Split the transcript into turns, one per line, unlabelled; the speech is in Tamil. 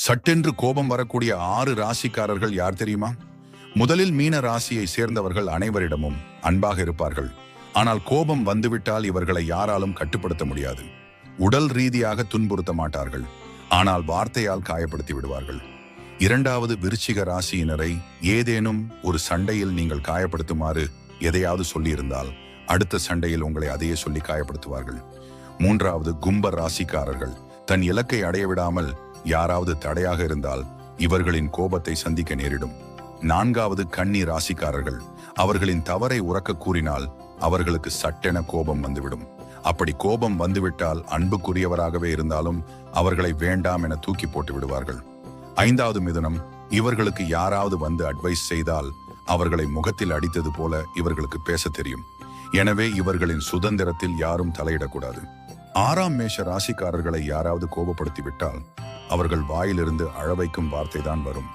சட்டென்று கோபம் வரக்கூடிய 6 ராசிக்காரர்கள் யார் தெரியுமா? முதலில் மீன ராசியை சேர்ந்தவர்கள் அனைவரிடமும் அன்பாக இருப்பார்கள். ஆனால் கோபம் வந்துவிட்டால் இவர்களை யாராலும் கட்டுப்படுத்த முடியாது. உடல் ரீதியாக துன்புறுத்த மாட்டார்கள், ஆனால் வார்த்தையால் காயப்படுத்தி விடுவார்கள். இரண்டாவது விருச்சிக ராசியினரை ஏதேனும் ஒரு சண்டையில் நீங்கள் காயப்படுத்துமாறு எதையாவது சொல்லியிருந்தால் அடுத்த சண்டையில் உங்களை அதையே சொல்லி காயப்படுத்துவார்கள். மூன்றாவது கும்ப ராசிக்காரர்கள் தன் இலக்கை அடைய விடாமல் யாராவது தடையாக இருந்தால் இவர்களின் கோபத்தை சந்திக்க நேரிடும். நான்காவது கன்னி ராசிக்காரர்கள் அவர்களின் தவறை உரக்க கூறினால் அவர்களுக்கு சட்டென கோபம் வந்துவிடும். அப்படி கோபம் வந்துவிட்டால் அன்புக்குரியவராகவே இருந்தாலும் அவர்களை வேண்டாம் என தூக்கி போட்டு விடுவார்கள். ஐந்தாவது மிதுனம், இவர்களுக்கு யாராவது வந்து அட்வைஸ் செய்தால் அவர்களை முகத்தில் அடித்தது போல இவர்களுக்கு பேச தெரியும். எனவே இவர்களின் சுதந்திரத்தில் யாரும் தலையிடக்கூடாது. ஆறாம் மேஷ ராசிக்காரர்களை யாராவது கோபப்படுத்தி விட்டால் அவர்கள் வாயிலிருந்து அழவைக்கும் வார்த்தைதான் வரும்.